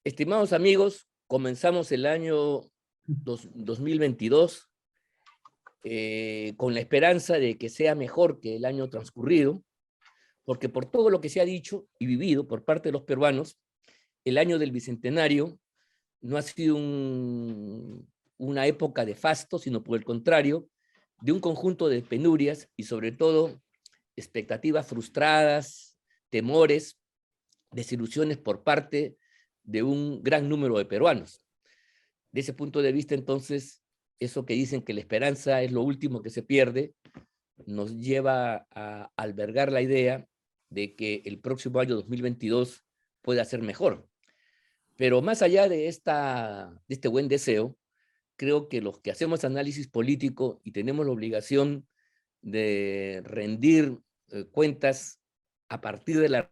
Estimados amigos, comenzamos el año 2022 con la esperanza de que sea mejor que el año transcurrido, porque por todo lo que se ha dicho y vivido por parte de los peruanos, el año del Bicentenario no ha sido una época de fasto, sino por el contrario, de un conjunto de penurias y sobre todo expectativas frustradas, temores, desilusiones por parte de un gran número de peruanos. De ese punto de vista, entonces, eso que dicen que la esperanza es lo último que se pierde, nos lleva a albergar la idea de que el próximo año 2022 pueda ser mejor. Pero más allá de este buen deseo, creo que los que hacemos análisis político y tenemos la obligación de rendir cuentas a partir de la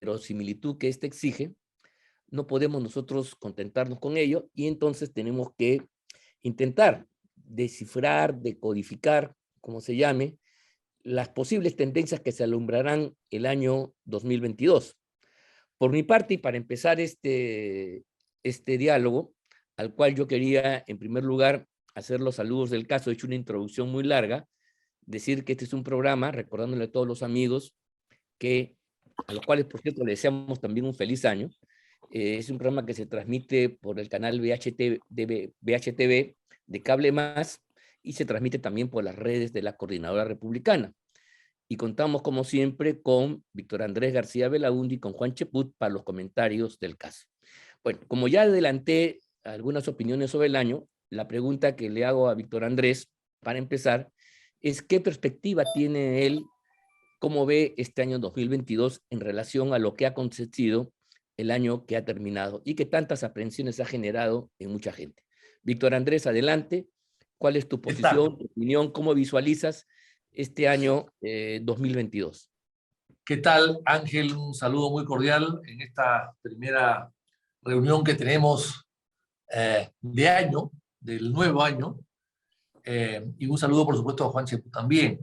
verosimilitud que éste exige, no podemos nosotros contentarnos con ello y entonces tenemos que intentar descifrar, decodificar, como se llame, las posibles tendencias que se alumbrarán el año 2022. Por mi parte, y para empezar este diálogo, al cual yo quería, en primer lugar, hacer los saludos del caso, he hecho una introducción muy larga, decir que este es un programa, recordándole a todos los amigos, a los cuales, por cierto, le deseamos también un feliz año. Es un programa que se transmite por el canal VHTV de Cable Más y se transmite también por las redes de la Coordinadora Republicana. Y contamos, como siempre, con Víctor Andrés García Belaúnde y con Juan Cheput para los comentarios del caso. Bueno, como ya adelanté algunas opiniones sobre el año, la pregunta que le hago a Víctor Andrés, para empezar, es qué perspectiva tiene él, cómo ve este año 2022 en relación a lo que ha acontecido el año que ha terminado y que tantas aprensiones ha generado en mucha gente. Víctor Andrés, adelante. ¿Cuál es tu posición, tu opinión? ¿Cómo visualizas este año 2022? ¿Qué tal, Ángel? Un saludo muy cordial en esta primera reunión que tenemos de año, del nuevo año. Y un saludo, por supuesto, a Juan Cheput también.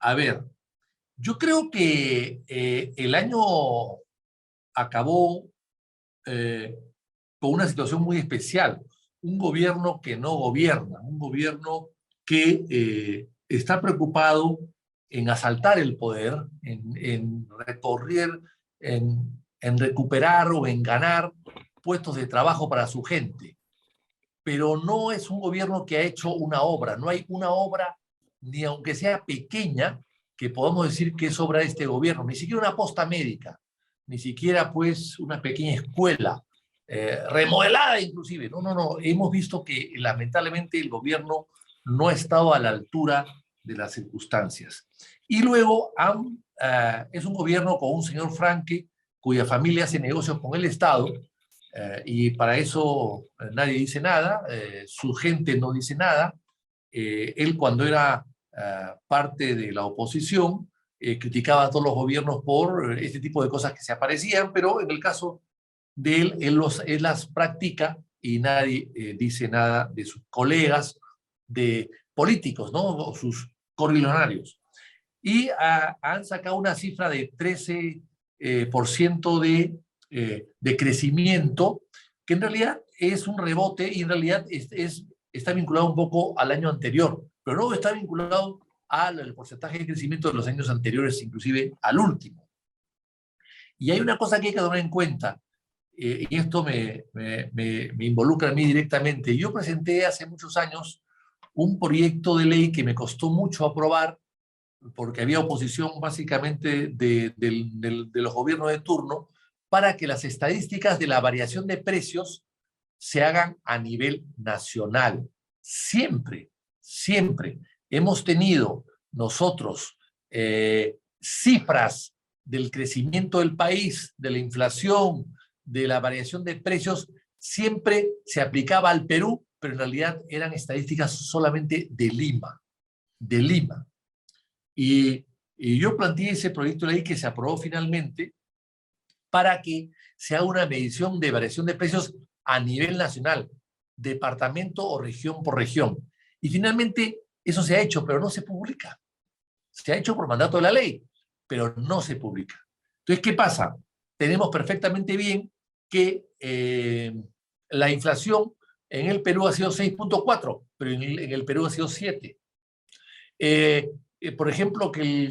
A ver, yo creo que el año acabó con una situación muy especial. Un gobierno que no gobierna, un gobierno que está preocupado en asaltar el poder, en recorrer, en recuperar o en ganar puestos de trabajo para su gente. Pero no es un gobierno que ha hecho una obra, no hay una obra, ni aunque sea pequeña, que podamos decir que es obra de este gobierno, ni siquiera una posta médica, ni siquiera pues una pequeña escuela, remodelada inclusive. No, hemos visto que lamentablemente el gobierno no ha estado a la altura de las circunstancias. Y luego es un gobierno con un señor Franque, cuya familia hace negocios con el Estado, y para eso nadie dice nada, su gente no dice nada. Él cuando era parte de la oposición criticaba a todos los gobiernos por este tipo de cosas que se aparecían, pero en el caso de él, él las practica y nadie dice nada de sus colegas, de políticos, ¿no? O sus correligionarios. Y han sacado una cifra de 13% de crecimiento, que en realidad es un rebote y en realidad está vinculado un poco al año anterior, pero no está vinculado al porcentaje de crecimiento de los años anteriores, inclusive al último. Y hay una cosa que hay que tomar en cuenta, y esto me involucra a mí directamente. Yo presenté hace muchos años un proyecto de ley que me costó mucho aprobar, porque había oposición básicamente de los gobiernos de turno, para que las estadísticas de la variación de precios se hagan a nivel nacional. Siempre hemos tenido nosotros cifras del crecimiento del país, de la inflación, de la variación de precios, siempre se aplicaba al Perú, pero en realidad eran estadísticas solamente de Lima. Y yo planteé ese proyecto de ley que se aprobó finalmente para que se haga una medición de variación de precios a nivel nacional, departamento o región por región. Y finalmente eso se ha hecho, pero no se publica. Se ha hecho por mandato de la ley, pero no se publica. Entonces, ¿qué pasa? Tenemos perfectamente bien que la inflación en el Perú ha sido 6.4, pero en el Perú ha sido 7. Por ejemplo, que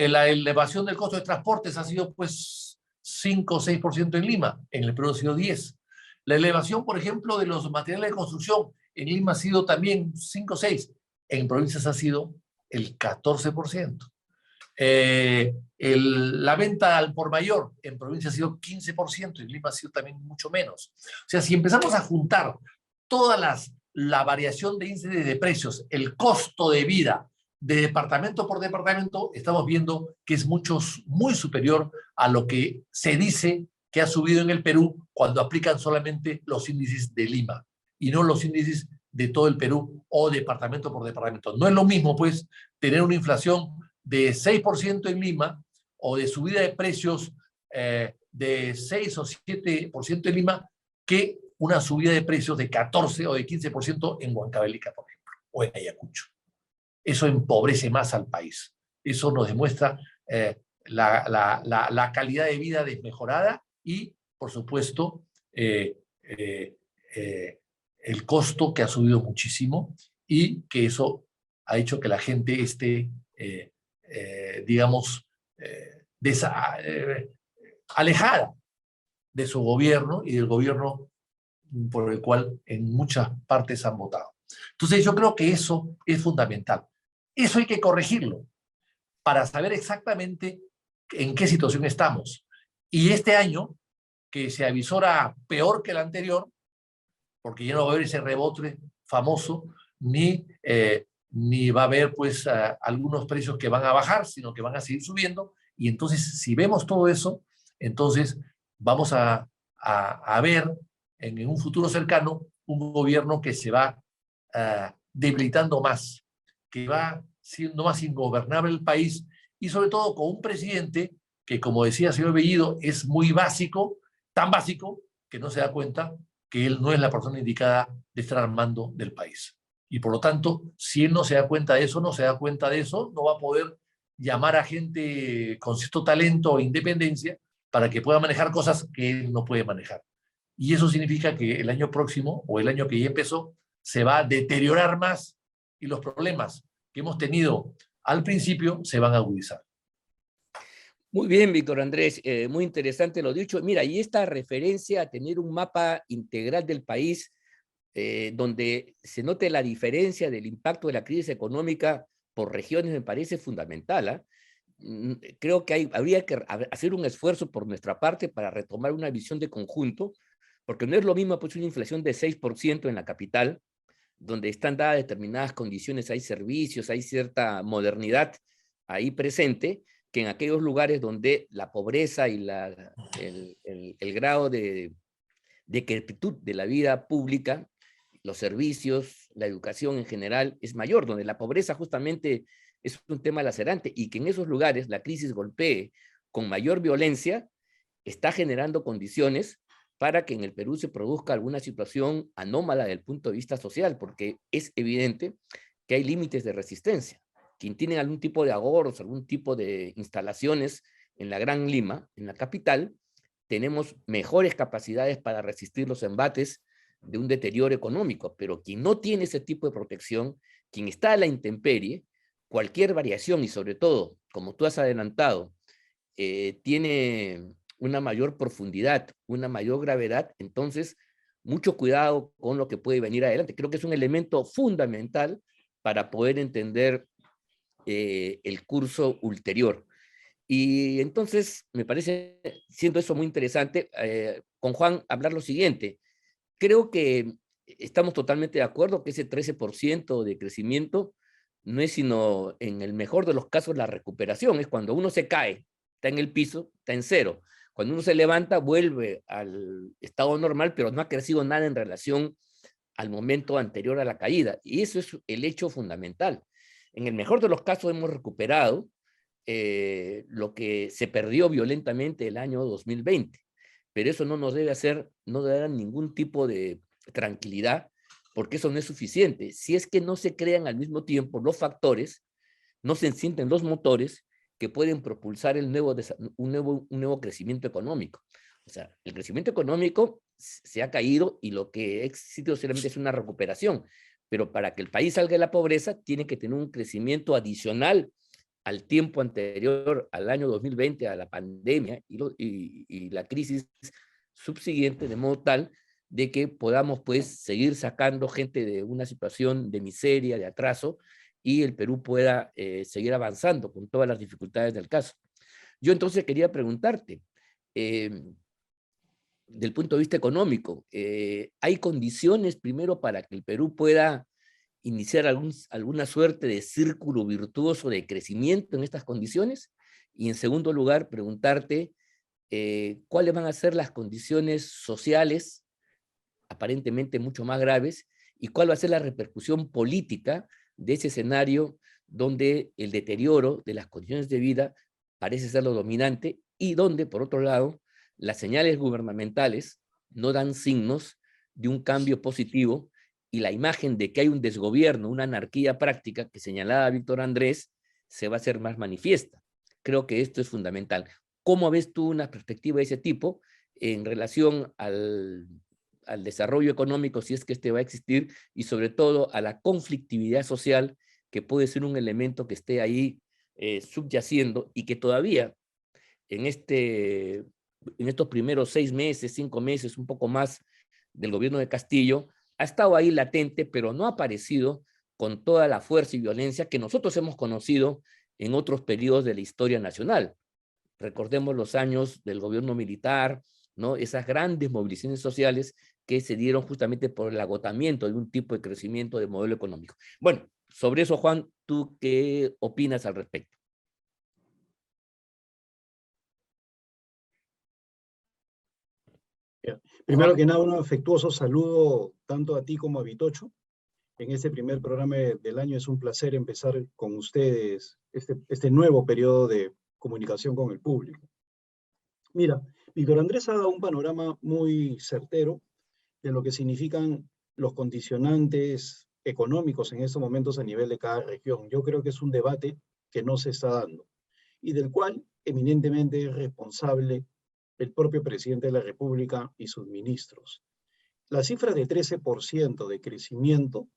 la elevación del costo de transportes ha sido pues 5 o 6% en Lima, en el Perú ha sido 10. La elevación, por ejemplo, de los materiales de construcción en Lima ha sido también 5 o 6, en provincias ha sido el 14%. La venta al por mayor en provincia ha sido 15%, en Lima ha sido también mucho menos. O sea, si empezamos a juntar la variación de índices de precios, el costo de vida de departamento por departamento, estamos viendo que es muy superior a lo que se dice que ha subido en el Perú cuando aplican solamente los índices de Lima y no los índices de todo el Perú o departamento por departamento. No es lo mismo, pues, tener una inflación de 6% en Lima o de subida de precios de 6 o 7% en Lima que una subida de precios de 14 o de 15% en Huancavelica, por ejemplo, o en Ayacucho. Eso empobrece más al país. Eso nos demuestra la calidad de vida desmejorada y, por supuesto, el costo que ha subido muchísimo y que eso ha hecho que la gente esté, digamos, alejada de su gobierno y del gobierno por el cual en muchas partes han votado. Entonces yo creo que eso es fundamental. Eso hay que corregirlo para saber exactamente en qué situación estamos. Y este año, que se avisora peor que el anterior, porque ya no va a haber ese rebote famoso, ni va a haber pues algunos precios que van a bajar, sino que van a seguir subiendo. Y entonces, si vemos todo eso, entonces vamos a ver en un futuro cercano un gobierno que se va debilitando más, que va siendo más ingobernable el país y sobre todo con un presidente que, como decía el señor Bellido, es muy básico, tan básico que no se da cuenta que él no es la persona indicada de estar al mando del país. Y por lo tanto, si él no se da cuenta de eso, no va a poder llamar a gente con cierto talento o independencia para que pueda manejar cosas que él no puede manejar. Y eso significa que el año próximo o el año que ya empezó se va a deteriorar más y los problemas que hemos tenido al principio se van a agudizar. Muy bien, Víctor Andrés, muy interesante lo dicho. Mira, y esta referencia a tener un mapa integral del país donde se note la diferencia del impacto de la crisis económica por regiones me parece fundamental. Creo que habría que hacer un esfuerzo por nuestra parte para retomar una visión de conjunto, porque no es lo mismo pues una inflación de 6% en la capital, donde están dadas determinadas condiciones, hay servicios, hay cierta modernidad ahí presente, que en aquellos lugares donde la pobreza y el grado de decrepitud de la vida pública, los servicios, la educación en general es mayor, donde la pobreza justamente es un tema lacerante y que en esos lugares la crisis golpee con mayor violencia, está generando condiciones para que en el Perú se produzca alguna situación anómala desde el punto de vista social, porque es evidente que hay límites de resistencia. Quien tiene algún tipo de ahorros, algún tipo de instalaciones en la Gran Lima, en la capital, tenemos mejores capacidades para resistir los embates de un deterioro económico, pero quien no tiene ese tipo de protección, quien está a la intemperie, cualquier variación y sobre todo, como tú has adelantado, tiene una mayor profundidad, una mayor gravedad, entonces mucho cuidado con lo que puede venir adelante. Creo que es un elemento fundamental para poder entender el curso ulterior. Y entonces me parece, siendo eso muy interesante, con Juan hablar lo siguiente. Creo que estamos totalmente de acuerdo que ese 13% de crecimiento no es sino, en el mejor de los casos, la recuperación. Es cuando uno se cae, está en el piso, está en cero. Cuando uno se levanta, vuelve al estado normal, pero no ha crecido nada en relación al momento anterior a la caída. Y eso es el hecho fundamental. En el mejor de los casos hemos recuperado lo que se perdió violentamente el año 2020. Pero eso no nos debe hacer, no debe dar ningún tipo de tranquilidad, porque eso no es suficiente. Si es que no se crean al mismo tiempo los factores, no se encienden los motores que pueden propulsar un nuevo crecimiento económico. O sea, el crecimiento económico se ha caído y lo que ha existido solamente es una recuperación, pero para que el país salga de la pobreza tiene que tener un crecimiento adicional al tiempo anterior, al año 2020, a la pandemia y la crisis subsiguiente, de modo tal de que podamos pues seguir sacando gente de una situación de miseria, de atraso, y el Perú pueda seguir avanzando con todas las dificultades del caso. Yo entonces quería preguntarte, del punto de vista económico, ¿hay condiciones primero para que el Perú pueda iniciar alguna suerte de círculo virtuoso de crecimiento en estas condiciones? Y en segundo lugar, preguntarte cuáles van a ser las condiciones sociales, aparentemente mucho más graves, y cuál va a ser la repercusión política de ese escenario donde el deterioro de las condiciones de vida parece ser lo dominante y donde, por otro lado, las señales gubernamentales no dan signos de un cambio positivo y la imagen de que hay un desgobierno, una anarquía práctica que señalaba Víctor Andrés, se va a hacer más manifiesta. Creo que esto es fundamental. ¿Cómo ves tú una perspectiva de ese tipo en relación al desarrollo económico, si es que este va a existir, y sobre todo a la conflictividad social, que puede ser un elemento que esté ahí subyaciendo y que todavía en estos primeros 6 meses, 5 meses, un poco más del gobierno de Castillo, ha estado ahí latente, pero no ha aparecido con toda la fuerza y violencia que nosotros hemos conocido en otros periodos de la historia nacional. Recordemos los años del gobierno militar, ¿no? Esas grandes movilizaciones sociales que se dieron justamente por el agotamiento de un tipo de crecimiento de modelo económico. Bueno, sobre eso, Juan, ¿tú qué opinas al respecto? Primero que nada, un afectuoso saludo tanto a ti como a Vitocho. En este primer programa del año es un placer empezar con ustedes este nuevo periodo de comunicación con el público. Mira, Víctor Andrés ha dado un panorama muy certero de lo que significan los condicionantes económicos en estos momentos a nivel de cada región. Yo creo que es un debate que no se está dando y del cual eminentemente es responsable el propio presidente de la República y sus ministros. La cifra de 13% de crecimiento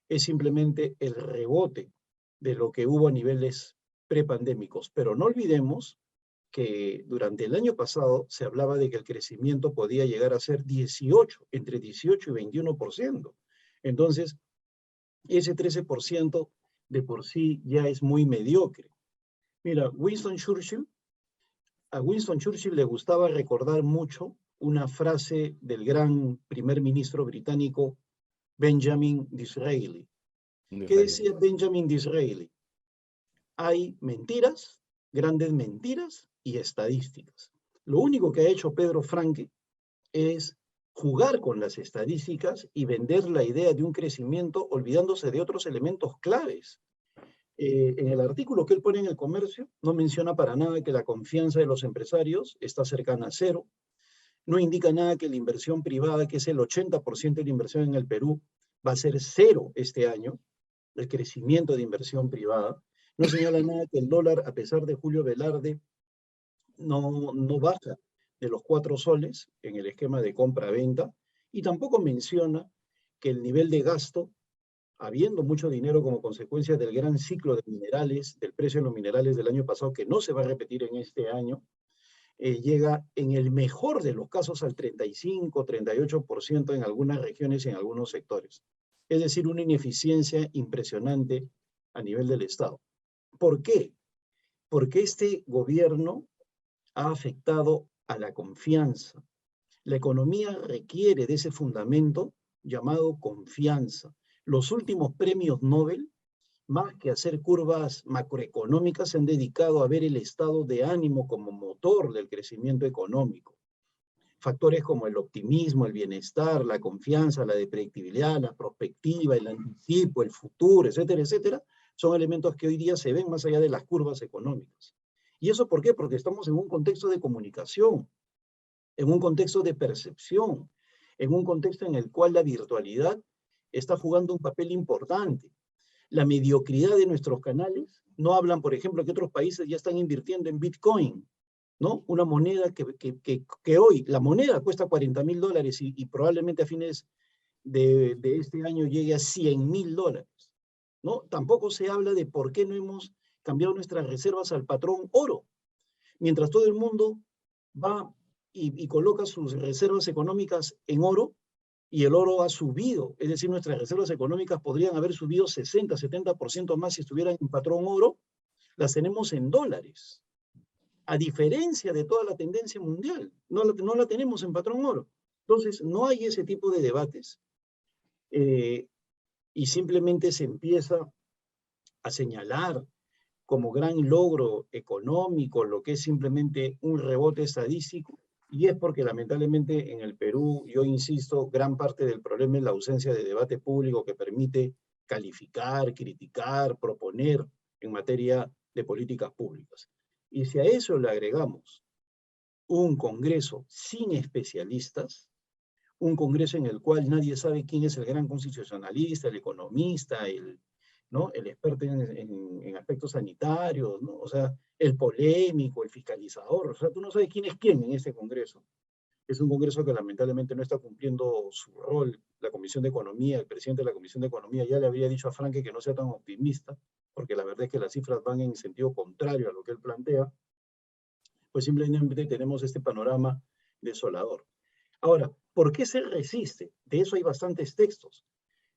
es simplemente el rebote de lo que hubo a niveles prepandémicos, pero no olvidemos que durante el año pasado se hablaba de que el crecimiento podía llegar a ser entre 18 y 21%. Entonces, ese 13% de por sí ya es muy mediocre. Mira, a Winston Churchill le gustaba recordar mucho una frase del gran primer ministro británico Benjamin Disraeli. ¿Qué decía Benjamin Disraeli? Hay mentiras, grandes mentiras y estadísticas. Lo único que ha hecho Pedro Franque es jugar con las estadísticas y vender la idea de un crecimiento olvidándose de otros elementos claves. En el artículo que él pone en El Comercio, no menciona para nada que la confianza de los empresarios está cercana a cero, no indica nada que la inversión privada, que es el 80% de la inversión en el Perú, va a ser cero este año, el crecimiento de inversión privada. No señala nada que el dólar, a pesar de Julio Velarde, no baja de los 4 soles en el esquema de compra-venta, y tampoco menciona que el nivel de gasto, habiendo mucho dinero como consecuencia del gran ciclo de minerales, del precio de los minerales del año pasado, que no se va a repetir en este año, llega en el mejor de los casos al 35, 38% en algunas regiones y en algunos sectores. Es decir, una ineficiencia impresionante a nivel del Estado. ¿Por qué? Porque este gobierno ha afectado a la confianza. La economía requiere de ese fundamento llamado confianza. Los últimos premios Nobel, más que hacer curvas macroeconómicas, se han dedicado a ver el estado de ánimo como motor del crecimiento económico. Factores como el optimismo, el bienestar, la confianza, la predictibilidad, la prospectiva, el anticipo, el futuro, etcétera, etcétera, son elementos que hoy día se ven más allá de las curvas económicas. ¿Y eso por qué? Porque estamos en un contexto de comunicación, en un contexto de percepción, en un contexto en el cual la virtualidad está jugando un papel importante. La mediocridad de nuestros canales No hablan, por ejemplo, que otros países ya están invirtiendo en Bitcoin, ¿no? Una moneda que hoy, la moneda cuesta $40.000 y probablemente a fines de este año llegue a $100.000, ¿no? Tampoco se habla de por qué no hemos cambiado nuestras reservas al patrón oro. Mientras todo el mundo va y coloca sus reservas económicas en oro, y el oro ha subido, es decir, nuestras reservas económicas podrían haber subido 60, 70% más si estuvieran en patrón oro, las tenemos en dólares, a diferencia de toda la tendencia mundial, no la tenemos en patrón oro. Entonces, no hay ese tipo de debates y simplemente se empieza a señalar como gran logro económico lo que es simplemente un rebote estadístico, y es porque lamentablemente en el Perú, yo insisto, gran parte del problema es la ausencia de debate público que permite calificar, criticar, proponer en materia de políticas públicas. Y si a eso le agregamos un Congreso sin especialistas, un Congreso en el cual nadie sabe quién es el gran constitucionalista, el economista, ¿no? El experto en aspectos sanitarios, ¿no? O sea, el polémico, el fiscalizador, o sea, tú no sabes quién es quién en este Congreso. Es un Congreso que lamentablemente no está cumpliendo su rol. La Comisión de Economía, el presidente de la Comisión de Economía ya le había dicho a Franque que no sea tan optimista, porque la verdad es que las cifras van en sentido contrario a lo que él plantea. Pues simplemente tenemos este panorama desolador. Ahora, ¿por qué se resiste? De eso hay bastantes textos.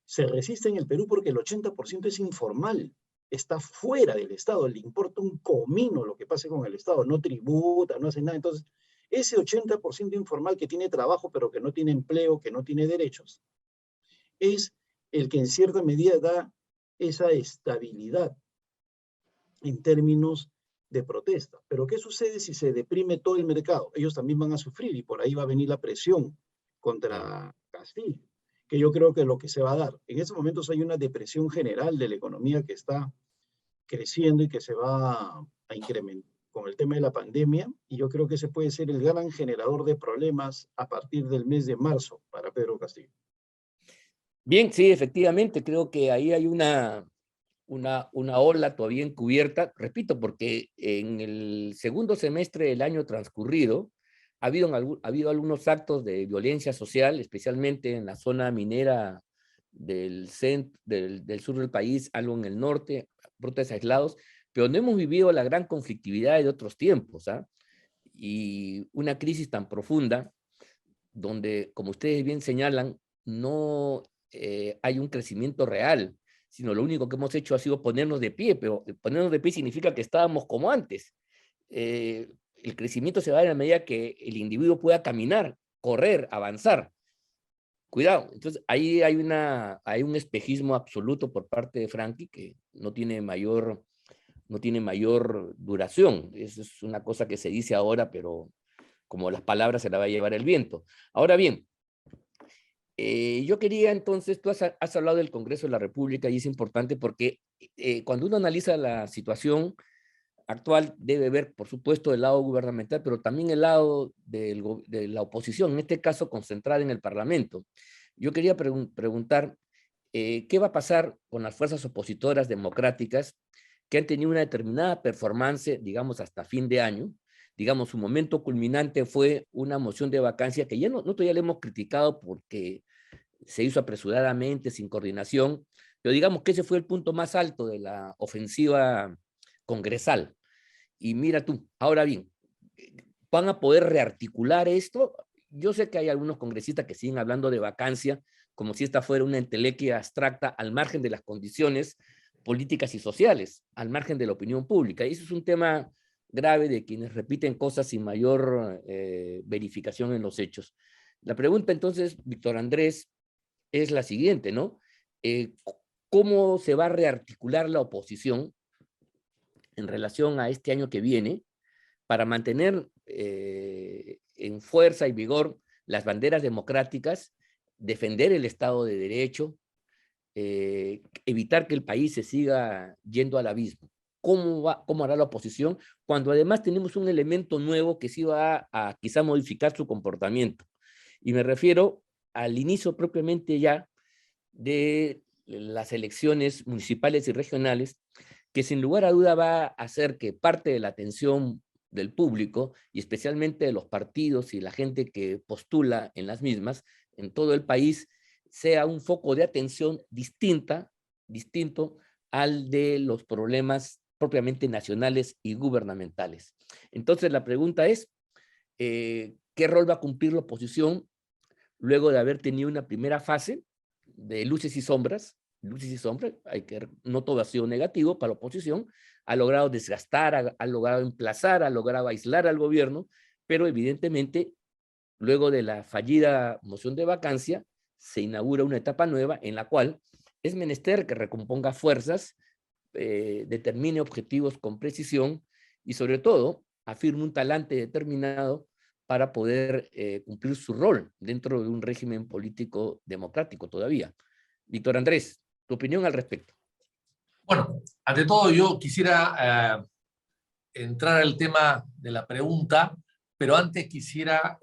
Se resiste en el Perú porque el 80% es informal, está fuera del Estado, le importa un comino lo que pase con el Estado, no tributa, no hace nada. Entonces, ese 80% informal que tiene trabajo pero que no tiene empleo, que no tiene derechos, es el que en cierta medida da esa estabilidad en términos de protesta. Pero ¿qué sucede si se deprime todo el mercado? Ellos también van a sufrir y por ahí va a venir la presión contra Castillo, que yo creo que es lo que se va a dar. En estos momentos hay una depresión general de la economía que está creciendo y que se va a incrementar con el tema de la pandemia, y yo creo que ese puede ser el gran generador de problemas a partir del mes de marzo para Pedro Castillo. Bien, sí, efectivamente, creo que ahí hay una ola todavía encubierta, repito, porque en el segundo semestre del año transcurrido ha habido algunos actos de violencia social, especialmente en la zona minera del sur del país, algo en el norte, brotes aislados, pero no hemos vivido la gran conflictividad de otros tiempos, ¿ah? Y una crisis tan profunda, donde, como ustedes bien señalan, no hay un crecimiento real, sino lo único que hemos hecho ha sido ponernos de pie, pero ponernos de pie significa que estábamos como antes. El crecimiento se va a dar a medida que el individuo pueda caminar, correr, avanzar. Cuidado, entonces ahí hay un espejismo absoluto por parte de Frankie que no tiene mayor duración. Eso es una cosa que se dice ahora, pero como las palabras se la va a llevar el viento. Ahora bien, yo quería entonces, tú has hablado del Congreso de la República y es importante porque cuando uno analiza la situación actual debe ver, por supuesto, el lado gubernamental, pero también el lado de la oposición, en este caso concentrada en el Parlamento. Yo quería preguntar, ¿qué va a pasar con las fuerzas opositoras democráticas que han tenido una determinada performance, digamos, hasta fin de año? Digamos, su momento culminante fue una moción de vacancia que ya nosotros ya le hemos criticado porque se hizo apresuradamente, sin coordinación, pero digamos que ese fue el punto más alto de la ofensiva congresal. Y mira tú, ahora bien, ¿van a poder rearticular esto? Yo sé que hay algunos congresistas que siguen hablando de vacancia como si esta fuera una entelequia abstracta al margen de las condiciones políticas y sociales, al margen de la opinión pública. Y eso es un tema grave de quienes repiten cosas sin mayor verificación en los hechos. La pregunta entonces, Víctor Andrés, es la siguiente, ¿no? ¿Cómo se va a rearticular la oposición en relación a este año que viene para mantener en fuerza y vigor las banderas democráticas, defender el Estado de Derecho, evitar que el país se siga yendo al abismo? ¿Cómo hará la oposición cuando además tenemos un elemento nuevo que sí va a quizá modificar su comportamiento? Y me refiero al inicio propiamente ya de las elecciones municipales y regionales, que sin lugar a duda va a hacer que parte de la atención del público, y especialmente de los partidos y la gente que postula en las mismas, en todo el país, sea un foco de atención distinto al de los problemas propiamente nacionales y gubernamentales. Entonces la pregunta es, ¿qué rol va a cumplir la oposición luego de haber tenido una primera fase de luces y sombras? No todo ha sido negativo para la oposición, ha logrado desgastar, ha logrado emplazar, ha logrado aislar al gobierno, pero evidentemente, luego de la fallida moción de vacancia, se inaugura una etapa nueva en la cual es menester que recomponga fuerzas, determine objetivos con precisión y sobre todo afirme un talante determinado para poder cumplir su rol dentro de un régimen político democrático todavía. Víctor Andrés, tu opinión al respecto. Bueno, ante todo yo quisiera entrar al tema de la pregunta, pero antes quisiera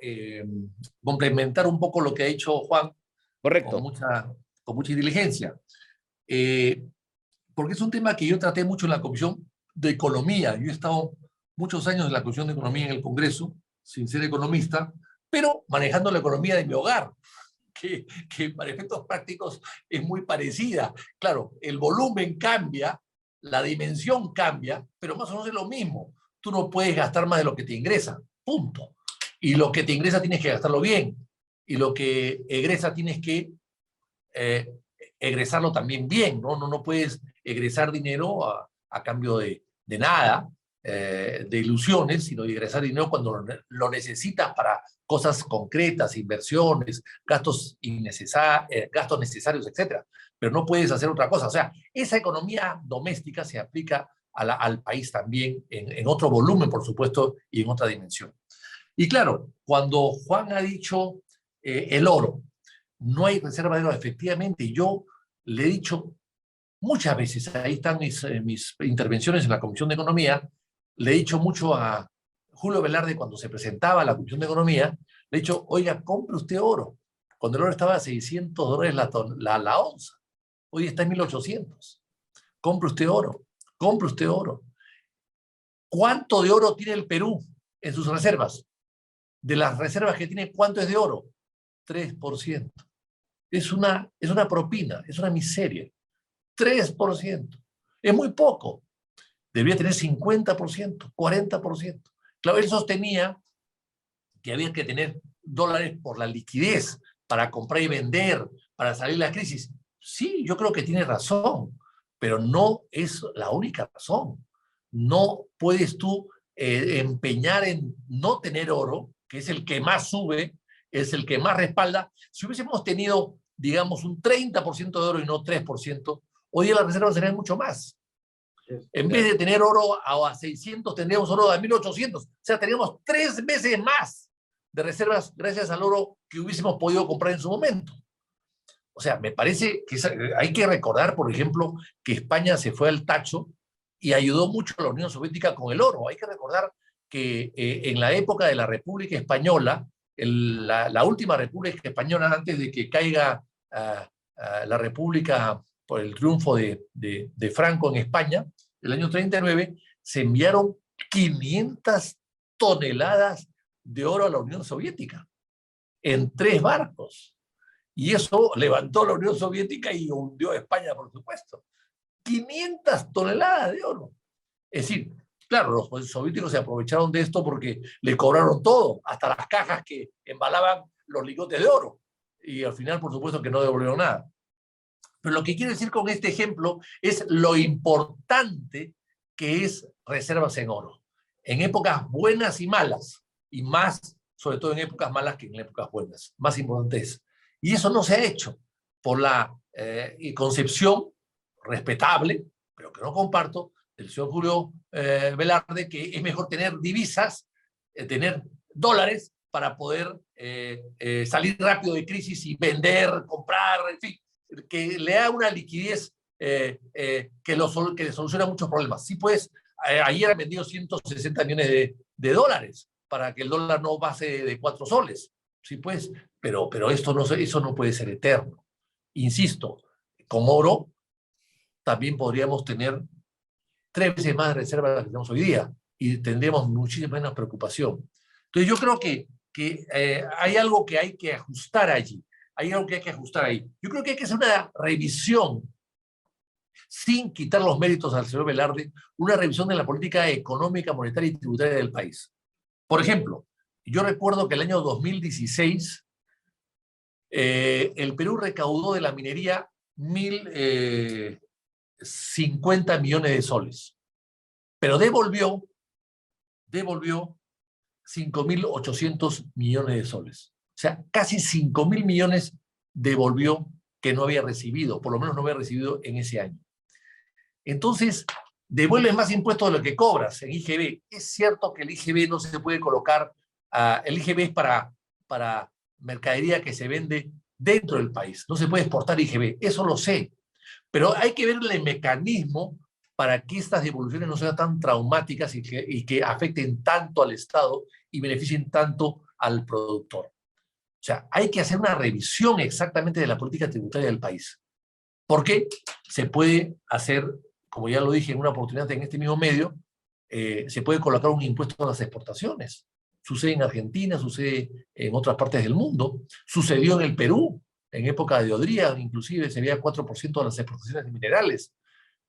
complementar un poco lo que ha dicho Juan. Correcto. Con mucha inteligencia. Porque es un tema que yo traté mucho en la Comisión de Economía. Yo he estado muchos años en la Comisión de Economía en el Congreso, sin ser economista, pero manejando la economía de mi hogar, que para efectos prácticos es muy parecida. Claro, el volumen cambia, la dimensión cambia, pero más o menos es lo mismo. Tú no puedes gastar más de lo que te ingresa, punto. Y lo que te ingresa tienes que gastarlo bien. Y lo que egresa tienes que egresarlo también bien, ¿no? No puedes egresar dinero a cambio de nada, de ilusiones, sino de egresar dinero cuando lo necesitas para cosas concretas, inversiones, gastos necesarios, etc. Pero no puedes hacer otra cosa. O sea, esa economía doméstica se aplica al país también en otro volumen, por supuesto, y en otra dimensión. Y claro, cuando Juan ha dicho el oro, no hay reserva de oro, efectivamente, yo le he dicho muchas veces, ahí están mis intervenciones en la Comisión de Economía, le he dicho mucho a Julio Velarde cuando se presentaba a la Comisión de Economía, le he dicho, oiga, compre usted oro, cuando el oro estaba a $600 la onza, hoy está en 1.800, compre usted oro, compre usted oro. ¿Cuánto de oro tiene el Perú en sus reservas? De las reservas que tiene, ¿cuánto es de oro? 3%. Es una propina, es una miseria. 3%. Es muy poco. Debería tener 50%, 40%. Claro, él sostenía que había que tener dólares por la liquidez, para comprar y vender, para salir de la crisis. Sí, yo creo que tiene razón, pero no es la única razón. No puedes tú empeñar en no tener oro, que es el que más sube, es el que más respalda. Si hubiésemos tenido, digamos, un 30% de oro y no 3%, hoy día las reservas serían mucho más. En vez de tener oro a 600, tendríamos oro a 1.800. O sea, teníamos 3 veces más de reservas gracias al oro que hubiésemos podido comprar en su momento. O sea, me parece que hay que recordar, por ejemplo, que España se fue al tacho y ayudó mucho a la Unión Soviética con el oro. Hay que recordar que en la época de la República Española, la última República Española, antes de que caiga la República por el triunfo de Franco en España, el año 39, se enviaron 500 toneladas de oro a la Unión Soviética en 3 barcos. Y eso levantó a la Unión Soviética y hundió a España, por supuesto. 500 toneladas de oro. Es decir, claro, los soviéticos se aprovecharon de esto porque le cobraron todo, hasta las cajas que embalaban los lingotes de oro. Y al final, por supuesto, que no devolvieron nada. Pero lo que quiero decir con este ejemplo es lo importante que es reservas en oro. En épocas buenas y malas, y más, sobre todo en épocas malas que en épocas buenas. Más importante es. Y eso no se ha hecho por la concepción respetable, pero que no comparto, del señor Julio Velarde, que es mejor tener divisas, tener dólares para poder salir rápido de crisis y vender, comprar, en fin, que le da una liquidez que le soluciona muchos problemas. Sí, pues, ayer han vendido 160 millones de dólares para que el dólar no pase de 4 soles. Sí, pues, pero eso no puede ser eterno. Insisto, con oro también podríamos tener 3 veces más de reserva de las que tenemos hoy día y tendremos muchísima menos preocupación. Entonces yo creo que hay algo que hay que ajustar allí. Hay algo que hay que ajustar ahí. Yo creo que hay que hacer una revisión, sin quitar los méritos al señor Velarde, una revisión de la política económica, monetaria y tributaria del país. Por ejemplo, yo recuerdo que el año 2016 el Perú recaudó de la minería 1.050 millones de soles, pero devolvió 5.800 millones de soles. O sea, casi 5.000 millones devolvió que no había recibido, por lo menos no había recibido en ese año. Entonces, devuelves más impuestos de lo que cobras en IGB. Es cierto que el IGB no se puede colocar, el IGB es para mercadería que se vende dentro del país, no se puede exportar IGB, eso lo sé, pero hay que ver el mecanismo para que estas devoluciones no sean tan traumáticas y que afecten tanto al Estado y beneficien tanto al productor. O sea, hay que hacer una revisión exactamente de la política tributaria del país. Porque se puede hacer, como ya lo dije en una oportunidad en este mismo medio, se puede colocar un impuesto a las exportaciones. Sucede en Argentina, sucede en otras partes del mundo. Sucedió en el Perú, en época de Odría, inclusive se veía 4% de las exportaciones de minerales.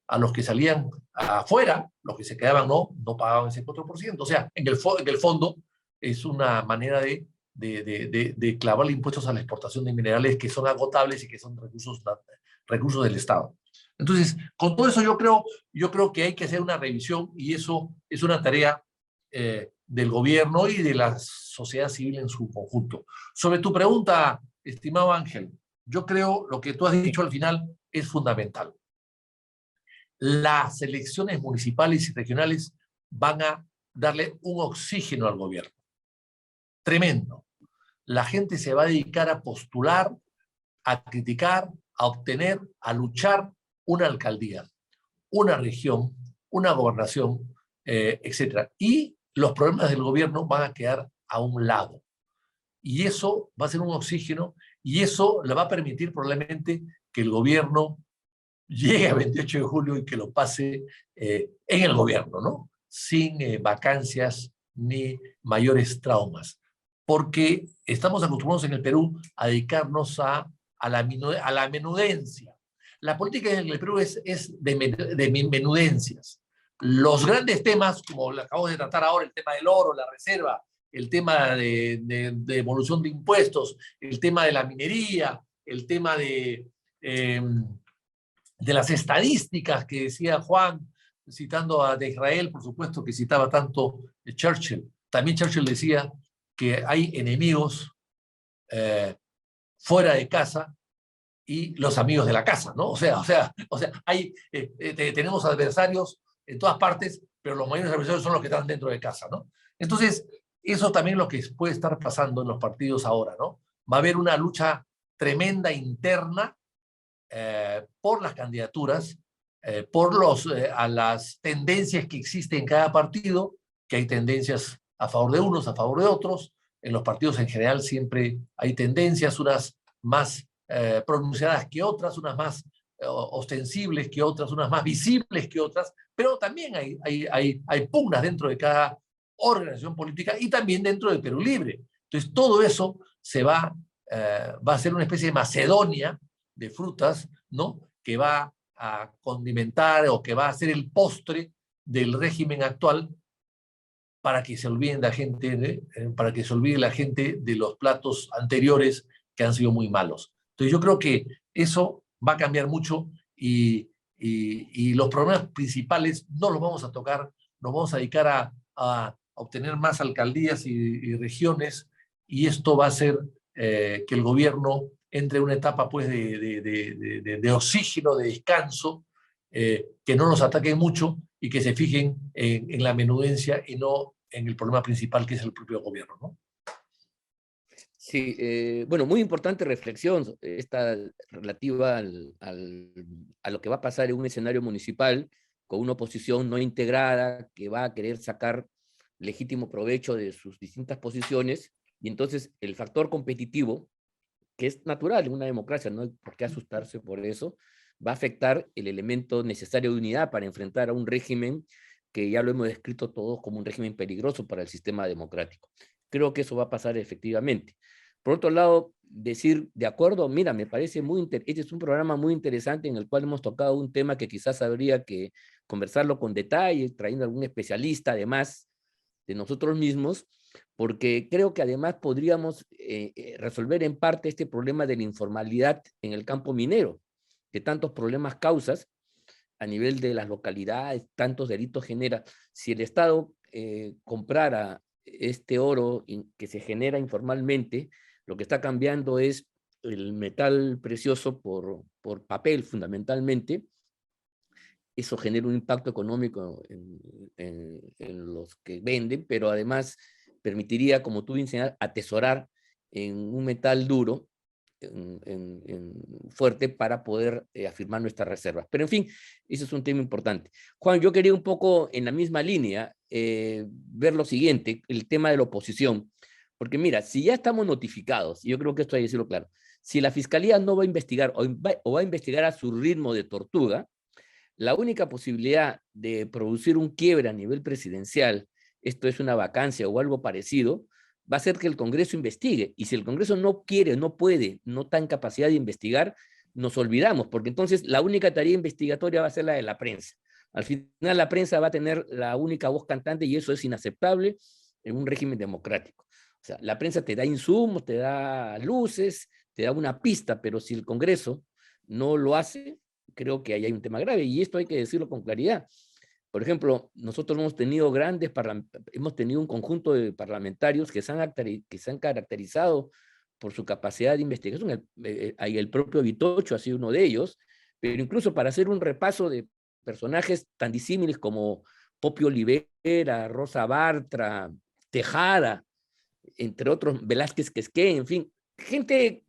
A los que salían afuera, los que se quedaban no pagaban ese 4%. O sea, en el fondo es una manera de clavarle impuestos a la exportación de minerales que son agotables y que son recursos del Estado. Entonces, con todo eso yo creo que hay que hacer una revisión y eso es una tarea del gobierno y de la sociedad civil en su conjunto. Sobre tu pregunta, estimado Ángel, yo creo lo que tú has dicho al final es fundamental. Las elecciones municipales y regionales van a darle un oxígeno al gobierno. Tremendo. La gente se va a dedicar a postular, a criticar, a obtener, a luchar una alcaldía, una región, una gobernación, etc. Y los problemas del gobierno van a quedar a un lado. Y eso va a ser un oxígeno y eso le va a permitir probablemente que el gobierno llegue a 28 de julio y que lo pase en el gobierno, ¿no? Sin vacancias ni mayores traumas. Porque estamos acostumbrados en el Perú a dedicarnos a la menudencia. La política en el Perú es de menudencias. Los grandes temas, como lo acabamos de tratar ahora, el tema del oro, la reserva, el tema de devolución de impuestos, el tema de la minería, el tema de las estadísticas que decía Juan, citando a de Israel, por supuesto, que citaba tanto Churchill. También Churchill decía que hay enemigos fuera de casa y los amigos de la casa, ¿no? O sea tenemos adversarios en todas partes, pero los mayores adversarios son los que están dentro de casa, ¿no? Entonces, eso también es lo que puede estar pasando en los partidos ahora, ¿no? Va a haber una lucha tremenda interna por las candidaturas, por a las tendencias que existen en cada partido, que hay tendencias a favor de unos, a favor de otros. En los partidos en general siempre hay tendencias, unas más pronunciadas que otras, unas más ostensibles que otras, unas más visibles que otras, pero también hay pugnas dentro de cada organización política y también dentro del Perú Libre. Entonces todo eso va a ser una especie de Macedonia de frutas, ¿no? Que va a condimentar o que va a ser el postre del régimen actual para que se olviden la gente, para que se olvide la gente de los platos anteriores que han sido muy malos. Entonces yo creo que eso va a cambiar mucho y los problemas principales no los vamos a tocar, nos vamos a dedicar a obtener más alcaldías y regiones y esto va a hacer que el gobierno entre en una etapa pues de oxígeno, de descanso, que no nos ataquen mucho y que se fijen en la menudencia y no en el problema principal que es el propio gobierno, ¿no? Sí, bueno, muy importante reflexión esta relativa a lo que va a pasar en un escenario municipal con una oposición no integrada que va a querer sacar legítimo provecho de sus distintas posiciones y entonces el factor competitivo, que es natural en una democracia, no hay por qué asustarse por eso, va a afectar el elemento necesario de unidad para enfrentar a un régimen que ya lo hemos descrito todos como un régimen peligroso para el sistema democrático. Creo que eso va a pasar efectivamente. Por otro lado, decir, de acuerdo, mira, me parece este es un programa muy interesante en el cual hemos tocado un tema que quizás habría que conversarlo con detalle, trayendo algún especialista además de nosotros mismos, porque creo que además podríamos resolver en parte este problema de la informalidad en el campo minero, que tantos problemas causas a nivel de las localidades, tantos delitos genera. Si el Estado comprara este oro que se genera informalmente, lo que está cambiando es el metal precioso por papel fundamentalmente. Eso genera un impacto económico en los que venden, pero además permitiría, como tú mencionas, atesorar en un metal duro, fuerte, para poder afirmar nuestras reservas. Pero en fin, eso es un tema importante. Juan, yo quería un poco en la misma línea ver lo siguiente, el tema de la oposición. Porque mira, si ya estamos notificados, y yo creo que esto hay que decirlo claro, si la Fiscalía no va a investigar o va a investigar a su ritmo de tortuga, la única posibilidad de producir un quiebre a nivel presidencial, esto es una vacancia o algo parecido, va a ser que el Congreso investigue. Y si el Congreso no quiere, no puede, no está en capacidad de investigar, nos olvidamos, porque entonces la única tarea investigatoria va a ser la de la prensa. Al final la prensa va a tener la única voz cantante y eso es inaceptable en un régimen democrático. O sea, la prensa te da insumos, te da luces, te da una pista, pero si el Congreso no lo hace, creo que ahí hay un tema grave y esto hay que decirlo con claridad. Por ejemplo, nosotros hemos tenido un conjunto de parlamentarios que se han caracterizado por su capacidad de investigación. El propio Vitocho ha sido uno de ellos, pero incluso para hacer un repaso de personajes tan disímiles como Popio Olivera, Rosa Bartra, Tejada, entre otros, Velázquez Quesqué, en fin, gente,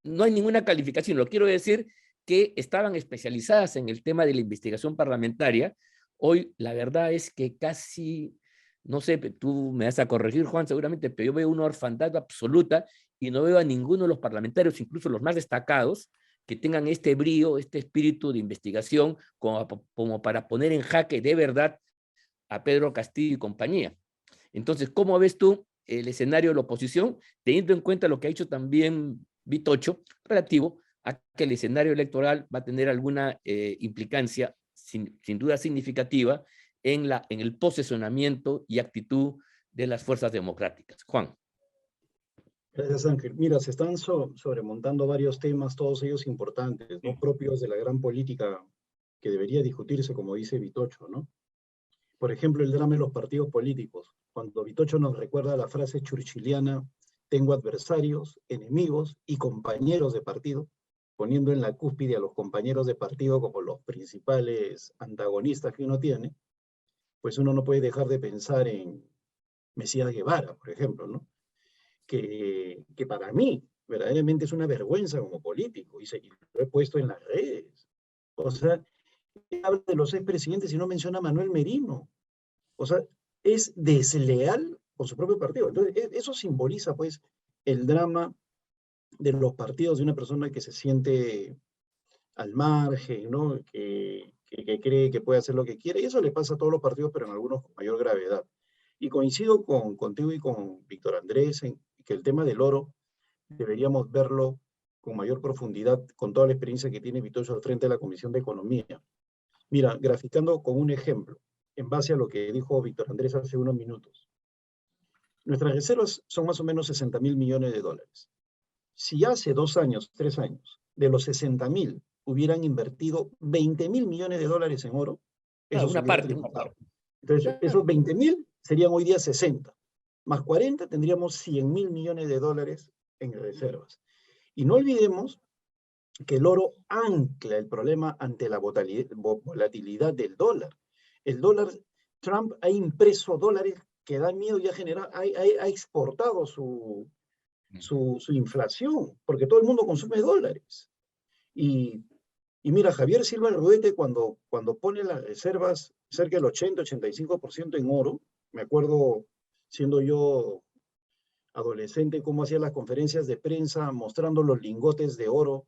no hay ninguna calificación, lo quiero decir, que estaban especializadas en el tema de la investigación parlamentaria. Hoy la verdad es que casi, no sé, tú me vas a corregir, Juan, seguramente, pero yo veo una orfandad absoluta y no veo a ninguno de los parlamentarios, incluso los más destacados, que tengan este brío, este espíritu de investigación como para poner en jaque de verdad a Pedro Castillo y compañía. Entonces, ¿cómo ves tú el escenario de la oposición, teniendo en cuenta lo que ha hecho también Vitocho, relativo a que el escenario electoral va a tener alguna implicancia, sin duda significativa, en el posesionamiento y actitud de las fuerzas democráticas? Juan. Gracias, Ángel. Mira, se están sobremontando varios temas, todos ellos importantes, ¿no? Propios de la gran política que debería discutirse, como dice Vitocho, ¿no? Por ejemplo, el drama de los partidos políticos. Cuando Vitocho nos recuerda la frase churchiliana, tengo adversarios, enemigos y compañeros de partido, poniendo en la cúspide a los compañeros de partido como los principales antagonistas que uno tiene, pues uno no puede dejar de pensar en Mesías Guevara, por ejemplo, ¿no? Que para mí verdaderamente es una vergüenza como político, y lo he puesto en las redes. O sea, habla de los expresidentes y no menciona a Manuel Merino. O sea, es desleal con su propio partido. Entonces, eso simboliza, pues, el drama de los partidos de una persona que se siente al margen, ¿no? Que cree que puede hacer lo que quiere. Y eso le pasa a todos los partidos, pero en algunos con mayor gravedad. Y coincido contigo y con Víctor Andrés en que el tema del oro deberíamos verlo con mayor profundidad, con toda la experiencia que tiene Vitocho al frente de la Comisión de Economía. Mira, graficando con un ejemplo, en base a lo que dijo Víctor Andrés hace unos minutos. Nuestras reservas son más o menos 60.000 millones de dólares. Si hace 2 años, 3 años, de los 60.000 hubieran invertido 20.000 millones de dólares en oro, eso Una hubiera parte. triplicado. Entonces, esos 20.000 serían hoy día 60. Más 40 tendríamos 100.000 millones de dólares en reservas. Y no olvidemos que el oro ancla el problema ante la volatilidad del dólar. El dólar, Trump ha impreso dólares que dan miedo y ha exportado su inflación, porque todo el mundo consume dólares. Y mira, Javier Silva Ruete, cuando pone las reservas cerca del 80-85% en oro, me acuerdo siendo yo adolescente cómo hacía las conferencias de prensa mostrando los lingotes de oro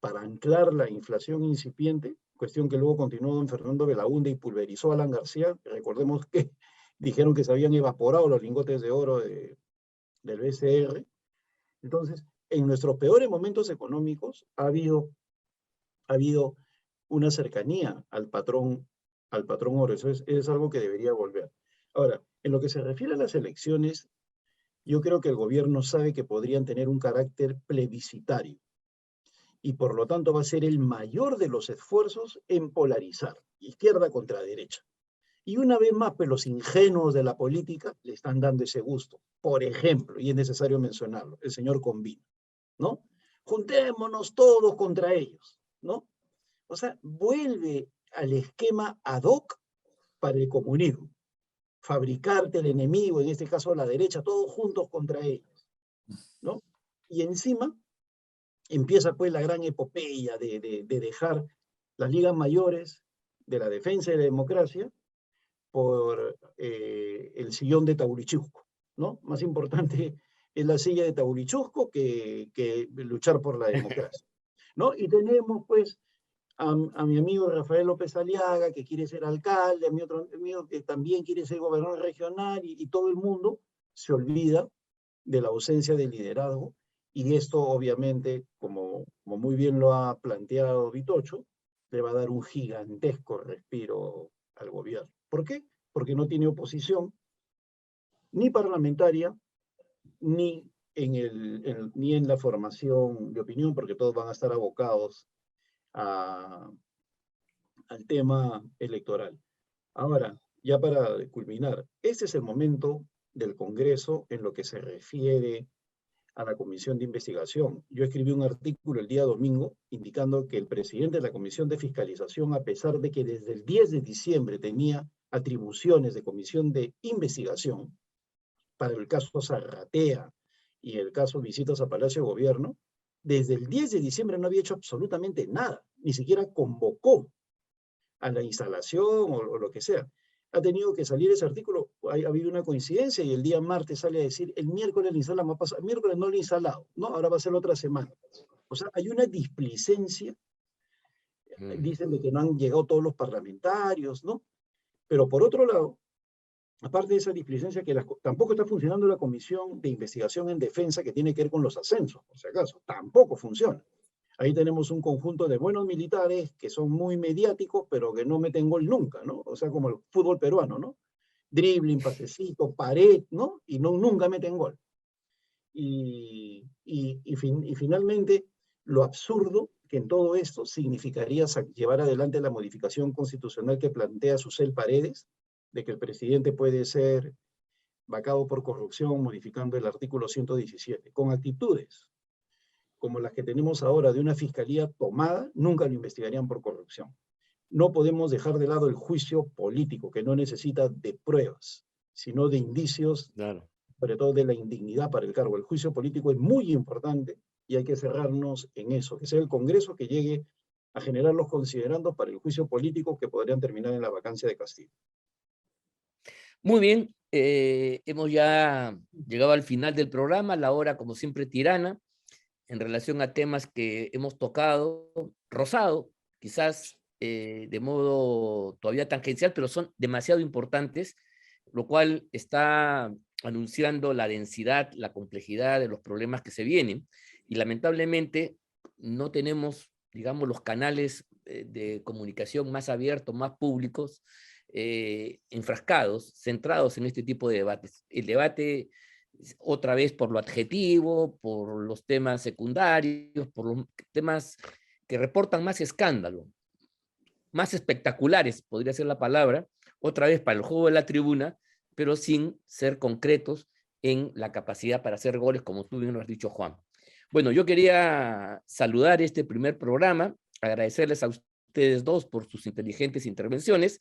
para anclar la inflación incipiente, cuestión que luego continuó don Fernando Belaúnde y pulverizó a Alan García. Recordemos que dijeron que se habían evaporado los lingotes de oro del BCR. Entonces, en nuestros peores momentos económicos ha habido una cercanía al patrón oro. Eso es algo que debería volver. Ahora, en lo que se refiere a las elecciones, yo creo que el gobierno sabe que podrían tener un carácter plebiscitario y por lo tanto va a ser el mayor de los esfuerzos en polarizar, izquierda contra derecha. Y una vez más, pues los ingenuos de la política le están dando ese gusto. Por ejemplo, y es necesario mencionarlo, el señor Combina, ¿no? Juntémonos todos contra ellos, ¿no? O sea, vuelve al esquema ad hoc para el comunismo. Fabricarte el enemigo, en este caso la derecha, todos juntos contra ellos, ¿no? Y encima empieza pues la gran epopeya de dejar las ligas mayores de la defensa de la democracia por el sillón de Taurichusco, ¿no? Más importante es la silla de Taurichusco que luchar por la democracia, ¿no? Y tenemos pues a mi amigo Rafael López Aliaga, que quiere ser alcalde, a mi otro amigo que también quiere ser gobernador regional, y todo el mundo se olvida de la ausencia de liderazgo, y esto obviamente, como muy bien lo ha planteado Vitocho, le va a dar un gigantesco respiro al gobierno. ¿Por qué? Porque no tiene oposición, ni parlamentaria, ni ni en la formación de opinión, porque todos van a estar abocados al tema electoral. Ahora, ya para culminar, este es el momento del Congreso en lo que se refiere a la comisión de investigación. Yo escribí un artículo el día domingo indicando que el presidente de la comisión de fiscalización, a pesar de que desde el 10 de diciembre tenía atribuciones de comisión de investigación para el caso Zarratea y el caso Visitas a Palacio de Gobierno, desde el 10 de diciembre no había hecho absolutamente nada, ni siquiera convocó a la instalación o lo que sea. Ha tenido que salir ese artículo, ha habido una coincidencia y el día martes sale a decir, el miércoles le instalamos, el miércoles no lo he instalado, ¿no? Ahora va a ser la otra semana. O sea, hay una displicencia, dicen de que no han llegado todos los parlamentarios, ¿no? Pero por otro lado, aparte de esa displicencia, que tampoco está funcionando la comisión de investigación en defensa que tiene que ver con los ascensos, por si acaso, tampoco funciona. Ahí tenemos un conjunto de buenos militares que son muy mediáticos, pero que no meten gol nunca, ¿no? O sea, como el fútbol peruano, ¿no? Dribbling, pasecito, pared, ¿no? Y nunca meten gol. Y finalmente, lo absurdo que en todo esto significaría llevar adelante la modificación constitucional que plantea Susel Paredes, de que el presidente puede ser vacado por corrupción modificando el artículo 117, con actitudes como las que tenemos ahora de una fiscalía tomada, nunca lo investigarían por corrupción. No podemos dejar de lado el juicio político, que no necesita de pruebas, sino de indicios, Claro. sobre todo de la indignidad para el cargo. El juicio político es muy importante y hay que cerrarnos en eso, que sea el Congreso que llegue a generar los considerandos para el juicio político que podrían terminar en la vacancia de Castillo. Muy bien, hemos ya llegado al final del programa, la hora como siempre tirana, en relación a temas que hemos tocado, rozado, quizás de modo todavía tangencial, pero son demasiado importantes, lo cual está anunciando la densidad, la complejidad de los problemas que se vienen, y lamentablemente no tenemos, digamos, los canales de comunicación más abiertos, más públicos, enfrascados, centrados en este tipo de debates. El debate, otra vez por lo adjetivo, por los temas secundarios, por los temas que reportan más escándalo, más espectaculares, podría ser la palabra, otra vez para el juego de la tribuna, pero sin ser concretos en la capacidad para hacer goles, como tú bien lo has dicho, Juan. Bueno, yo quería saludar este primer programa, agradecerles a ustedes dos por sus inteligentes intervenciones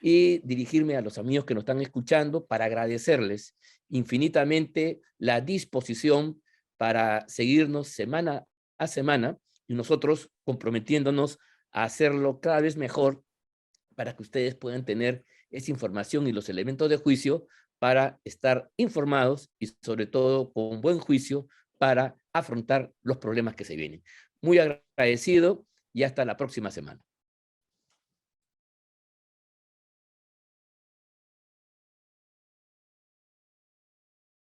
y dirigirme a los amigos que nos están escuchando para agradecerles infinitamente la disposición para seguirnos semana a semana y nosotros comprometiéndonos a hacerlo cada vez mejor para que ustedes puedan tener esa información y los elementos de juicio para estar informados y sobre todo con buen juicio para afrontar los problemas que se vienen. Muy agradecido y hasta la próxima semana.